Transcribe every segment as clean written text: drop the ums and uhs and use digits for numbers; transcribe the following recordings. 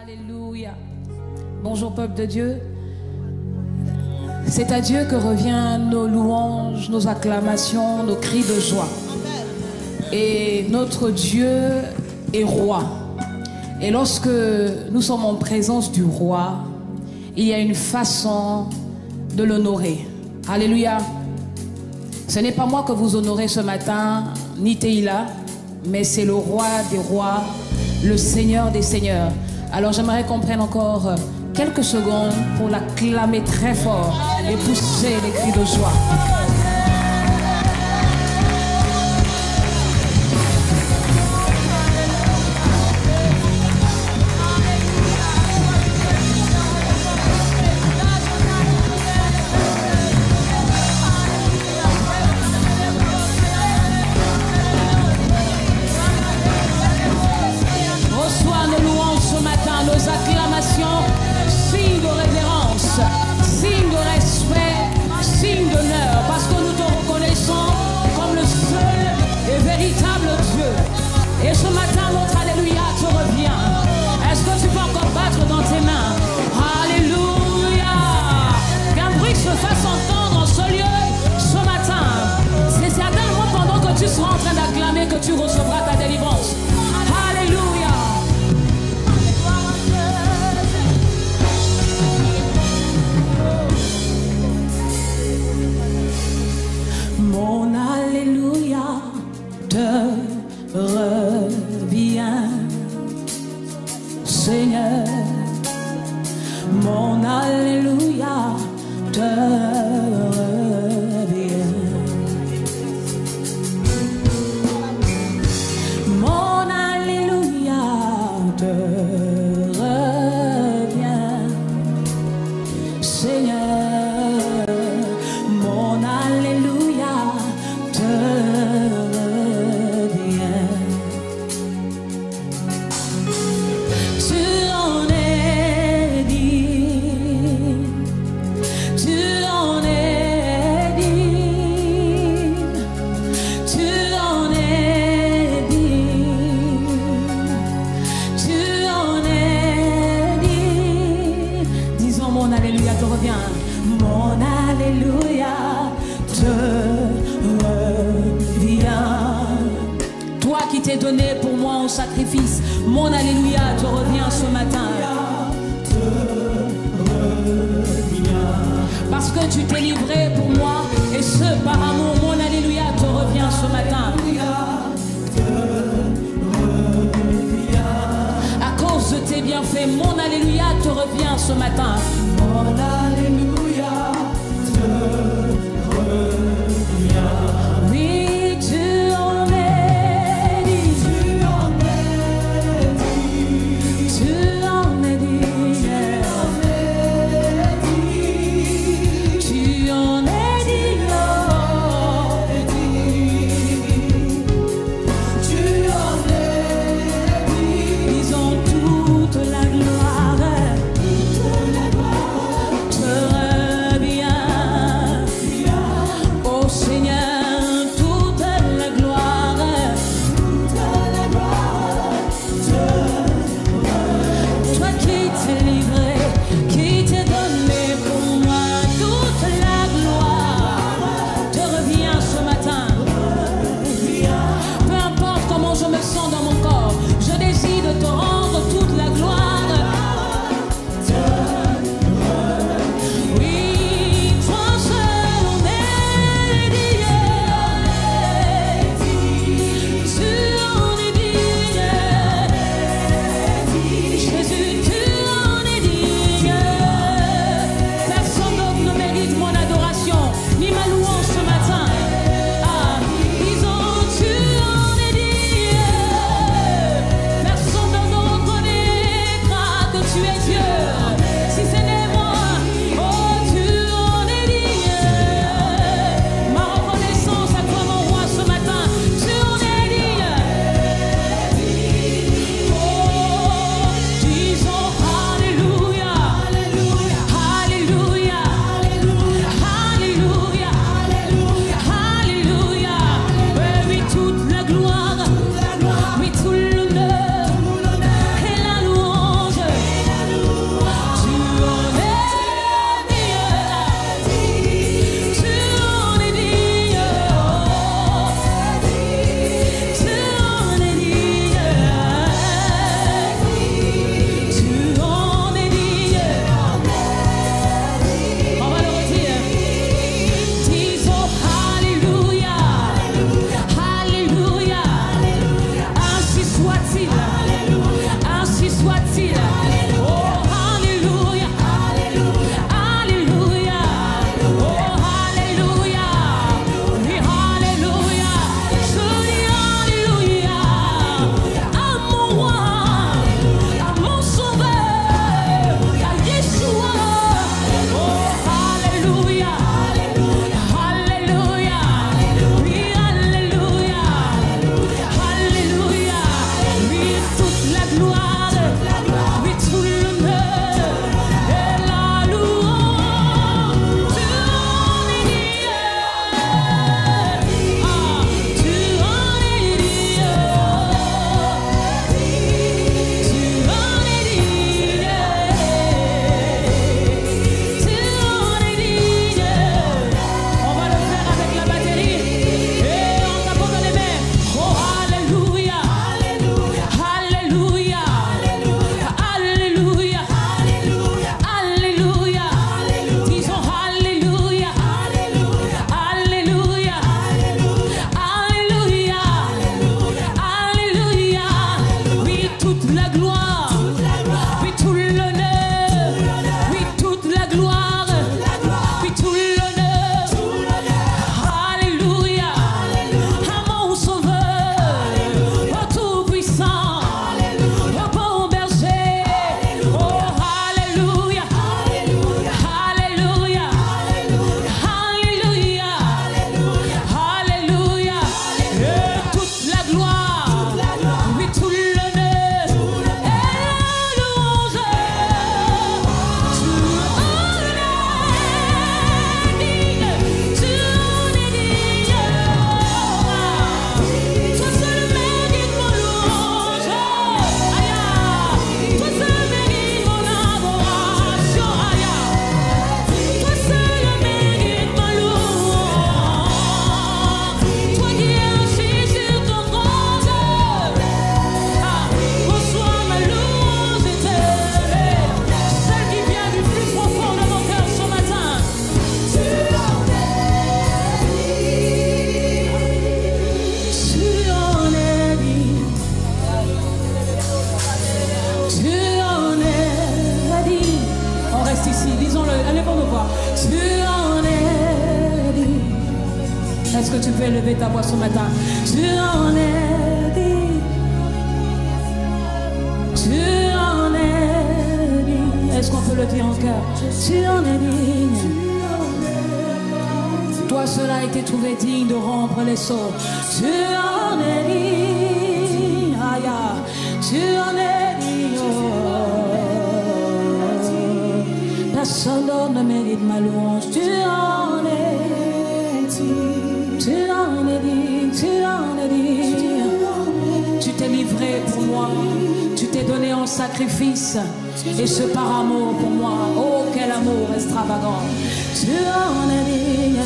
Alléluia. Bonjour peuple de Dieu. C'est à Dieu que reviennent nos louanges, nos acclamations, nos cris de joie. Et notre Dieu est roi. Et lorsque nous sommes en présence du roi, il y a une façon de l'honorer. Alléluia. Ce n'est pas moi que vous honorez ce matin, ni Teila, mais c'est le roi des rois, le Seigneur des seigneurs. Alors j'aimerais qu'on prenne encore quelques secondes pour l'acclamer très fort et pousser les cris de joie. Nos acclamations, signe de révérence, signe de respect, signe d'honneur, parce que nous te reconnaissons comme le seul et véritable Dieu. Et ce matin, notre Alléluia te revient. Est-ce que tu peux encore battre dans tes mains? Alléluia! Qu'un bruit se fasse entendre en ce lieu ce matin. C'est certainement pendant que tu seras en train d'acclamer que tu recevras ta délivrance. Alléluia! Mon Alléluia te revient, Seigneur. Mon Alléluia te revient. Mon Alléluia te revient, Seigneur. Mon Alléluia te revient. Tu en es digne, tu en es digne, tu en es digne, tu en es digne. Disons mon Alléluia te revient. Mon Alléluia te revient. Toi qui t'es donné pour moi en sacrifice, mon Alléluia te revient ce matin. Parce que tu t'es livré pour moi, et ce par amour, mon Alléluia te revient ce matin. À cause de tes bienfaits, mon Alléluia te revient ce matin. Mon Alléluia te revient. Oui, tu en es digne, tu en es digne, tu en es digne, tu en es digne. Disons toute la gloire te revient, ô Seigneur. Est-ce que tu peux élever ta voix ce matin? Tu en es digne. Tu en es digne. Est-ce qu'on peut le dire en cœur? Tu en es digne. Toi seul a été trouvé digne de rompre les sceaux. Tu en es digne. Aïe, tu en es digne. Personne d'autre ne mérite ma louange. Tu en es digne. Tu en es digne. Tu en es digne. Tu t'es livré pour moi. Tu t'es donné en sacrifice. Et ce par amour pour moi. Oh, quel amour extravagant. Tu en es digne.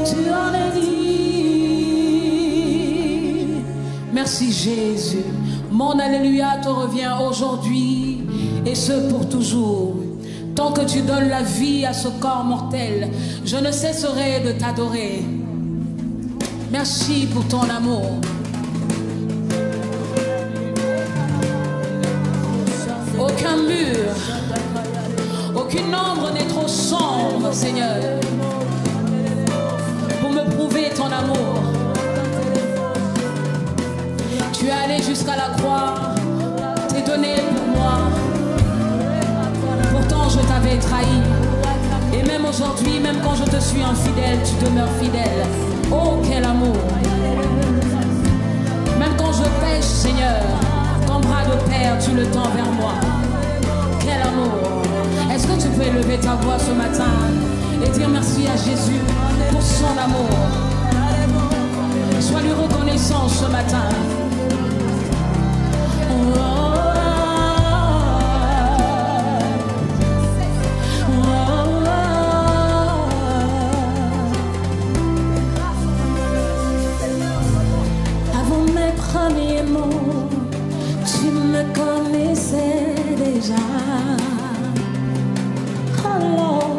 Tu en es digne. Merci Jésus. Mon alléluia te revient aujourd'hui et ce pour toujours. Tant que tu donnes la vie à ce corps mortel, je ne cesserai de t'adorer. Merci pour ton amour. Aucun mur, aucune ombre n'est trop sombre, Seigneur, pour me prouver ton amour. Tu es allé jusqu'à la croix, t'es donné pour moi. Pourtant je t'avais trahi. Et même aujourd'hui, même quand je te suis infidèle, tu demeures fidèle. Oh, quel amour. Même quand je pêche, Seigneur, ton bras de père, tu le tends vers moi. Quel amour. Est-ce que tu peux élever ta voix ce matin et dire merci à Jésus pour son amour? Sois lui reconnaissant ce matin. Avant mes premiers mots, tu me connaissais déjà. Alors,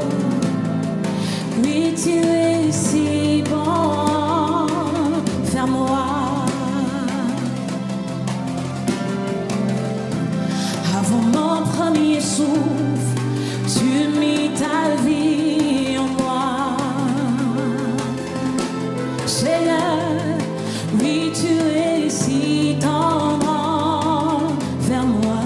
oui, tu es si bon vers moi. Avant mon premier souffle, tu mis ta vie en moi. Seigneur, oui, tu es si tendre vers moi.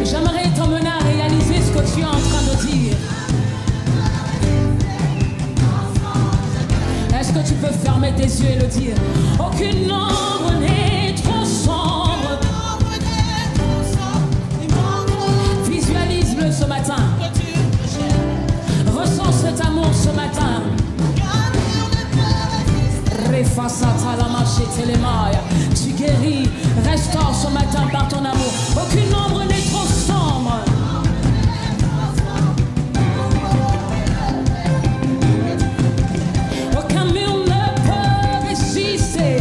J'aimerais t'emmener à réaliser ce que tu es en train de dire. Est-ce que tu peux fermer tes yeux et le dire? Aucune ombre n'est trop sombre. Visualise-le ce matin. Ressens cet amour ce matin. Tu guéris, restaure ce matin par ton amour. Aucune ombre n'est trop sombre. Aucun mur ne peut résister.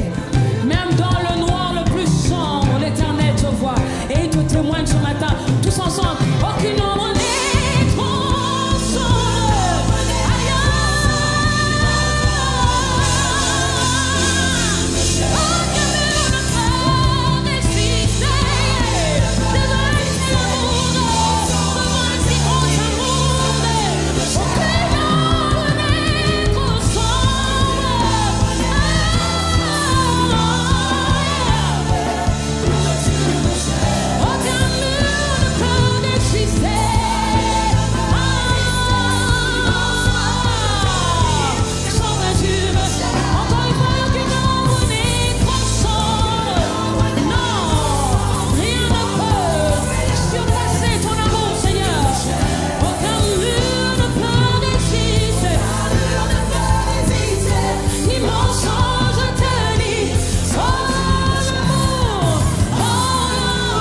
Même dans le noir le plus sombre, l'Éternel te voit et il te témoigne ce matin. Tous ensemble, aucune ombre n'est trop sombre. Aïe, aucun mur ne peut résister. Désolé, c'est l'amour. Devant un si grand amour. Aucune ombre n'est trop sombre. Aucun mur ne peut résister. Sans mesure. Encore une fois, aucune ombre n'est trop sombre. Non, rien ne peut surpasser ton amour, Seigneur. Aucun mur ne peut résister. Ni mensonge te nie.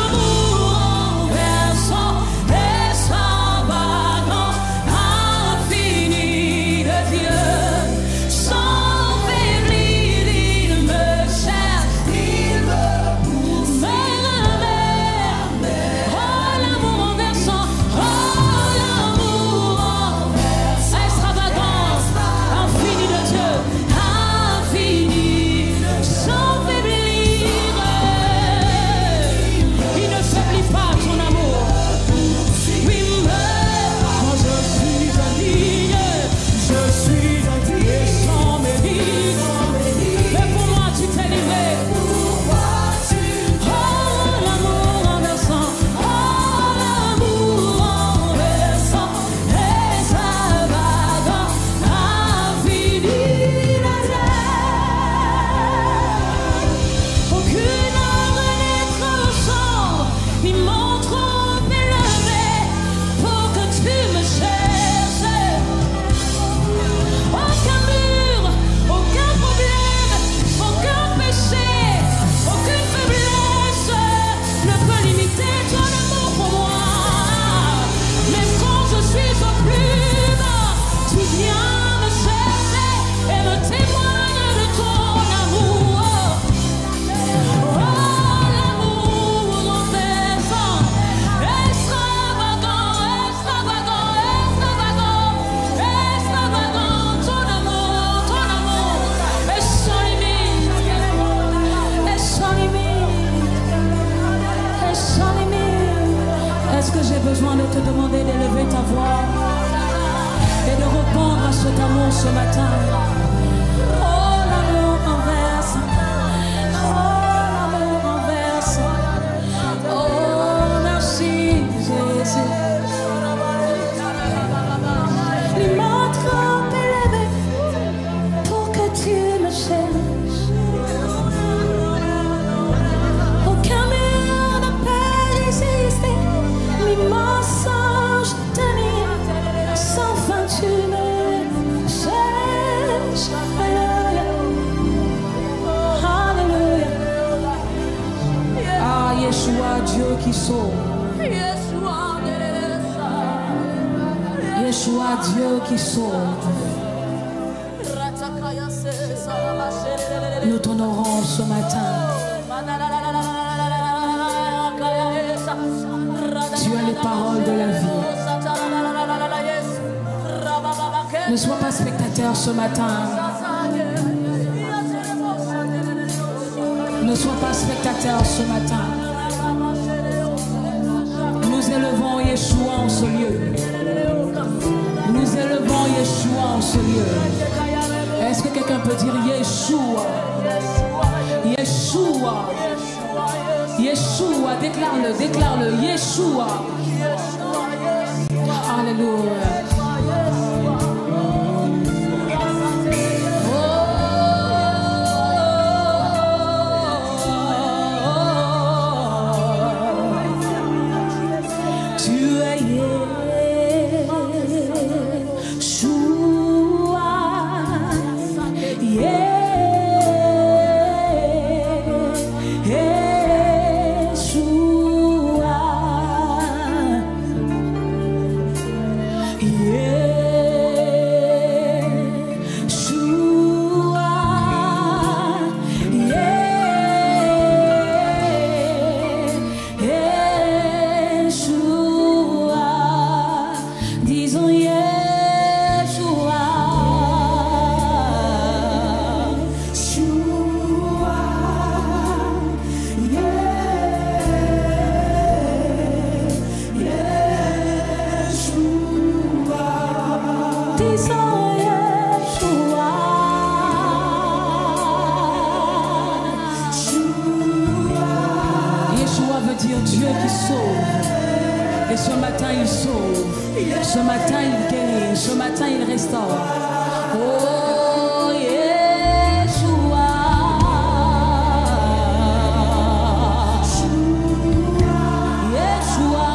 L'amour versant extravagant, infini de Dieu. Sans faiblir, il me cherche, il me pousse. Oh, l'amour versant, oh, l'amour extravagant, infini de Dieu, infini, sans faiblir. Il ne faiblit pas ton amour. Oui, mais quand je suis indigne, je suis indigne sans mérite. Mais pour moi tu t'es livré. Oh, l'amour renversant, oh, l'amour renversant, extravagant, infini de Dieu. Aucune ombre n'est trop sombre, ni mon trop élevé pour que tu me cherches. Aucun mur, aucun problème, aucun péché, aucune faiblesse ne peut limiter ton amour pour moi. Même quand je suis au plus bas, tu viens me chercher et me témoignes de ton amour. Oh, l'amour renversant, extravagant, extravagant, extravagant, extravagant, ton amour est sans limite, est sans limite, est sans limite. Est-ce que j'ai besoin de te demander d'élever ta voix et de répondre à cet amour ce matin? Oh, l'amour renverse. Oh, l'amour renverse. Oh, merci Jésus. Il m'a trop élevé pour que tu me cherches. Aucun mur ne peut résister. Les mensonges tenir. Sans fin tu me cherches. Alléluia. Alléluia. Ah, Yeshua, Dieu qui sauve. Yeshua, Dieu qui sauve. Nous t'honorons ce matin. Tu as les paroles de la vie. Ne sois pas spectateur ce matin. Ne sois pas spectateur ce matin. Nous élevons Yeshua en ce lieu. Nous élevons Yeshua en ce lieu. Est-ce que quelqu'un peut dire Yeshua? Yeshua. Yeshua, déclare-le, déclare-le. Yeshua. Alléluia. Dieu qui sauve. Et ce matin, il sauve. Ce matin, il guérit. Ce matin, il restaure. Oh, Yeshua. Yeshua.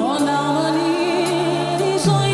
En harmonie, disons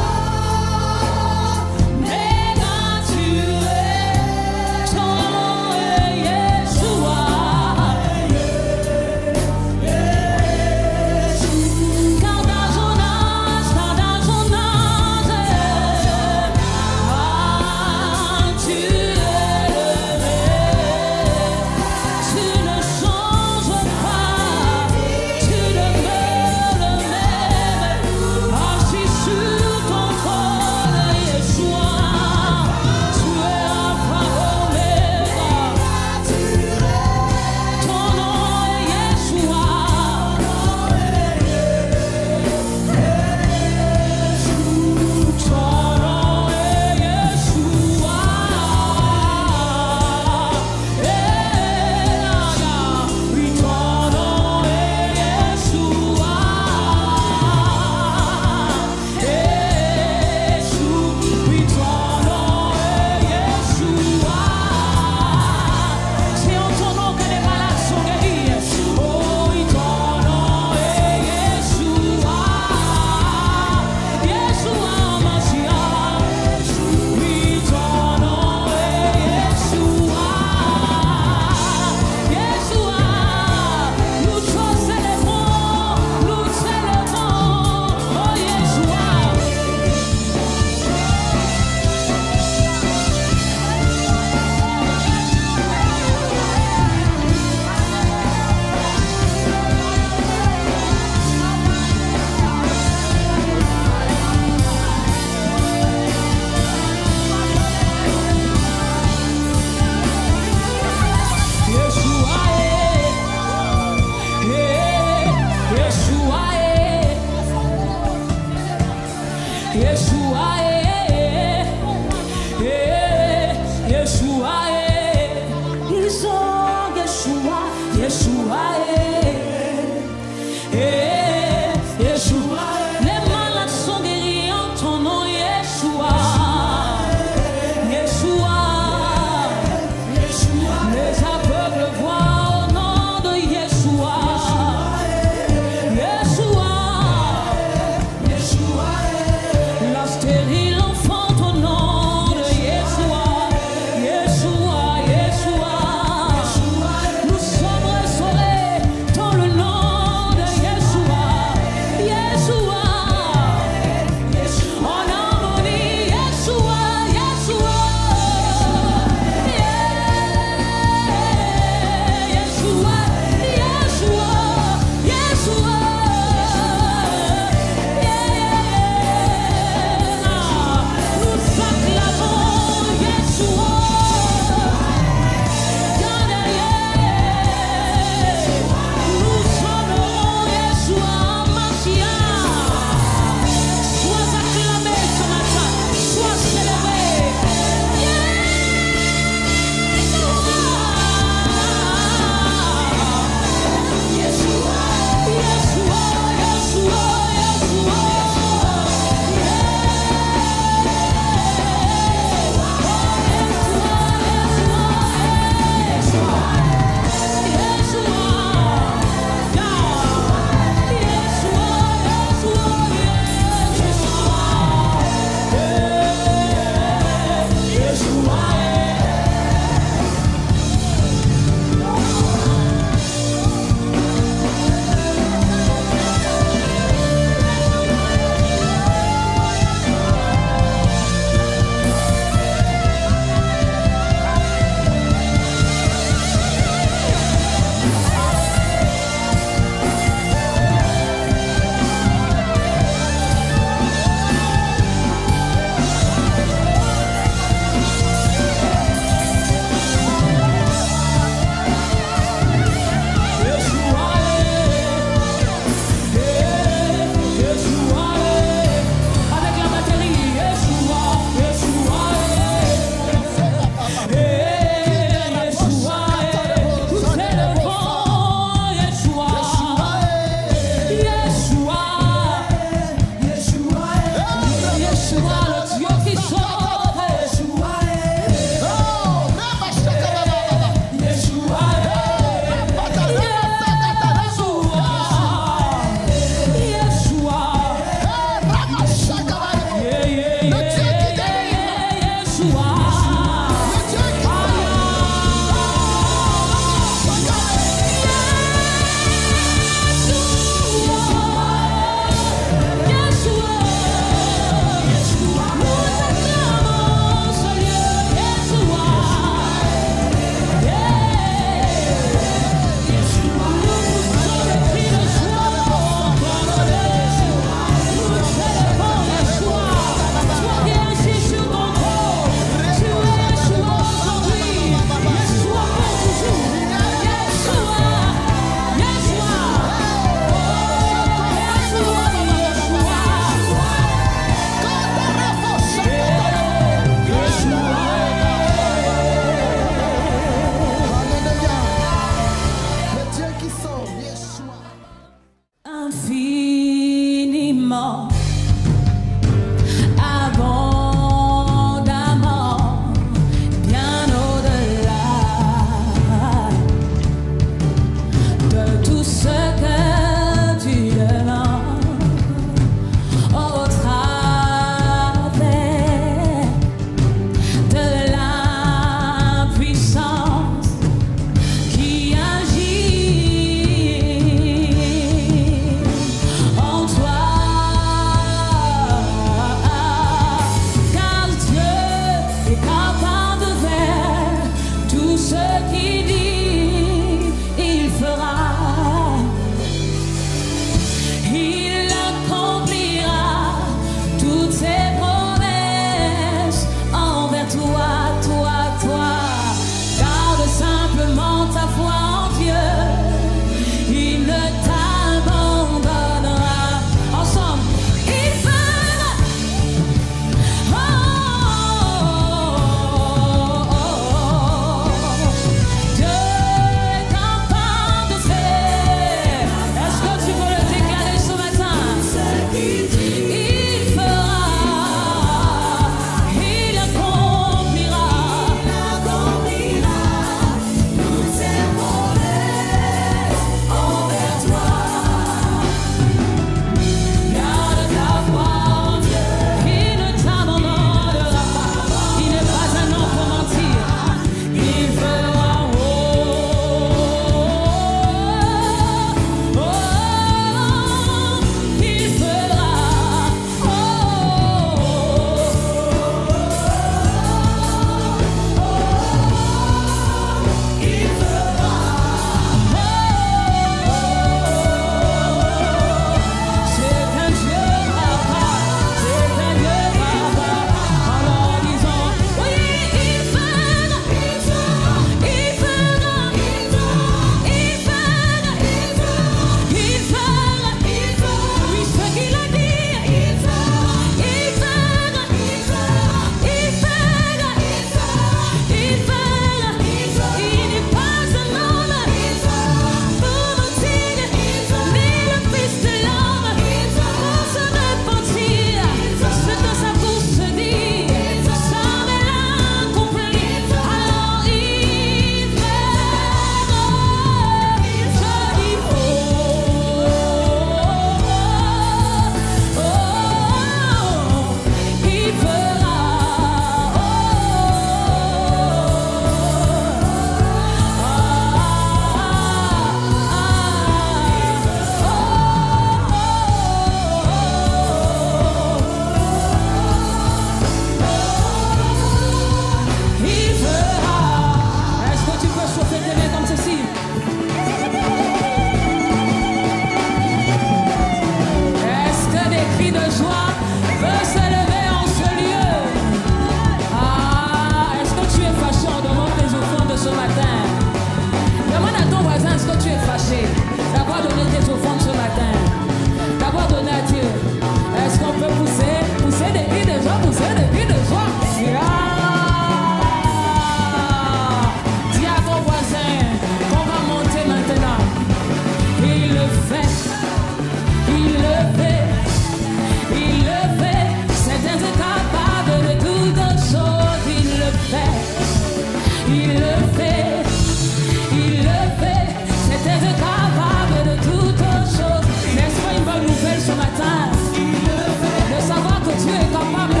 capable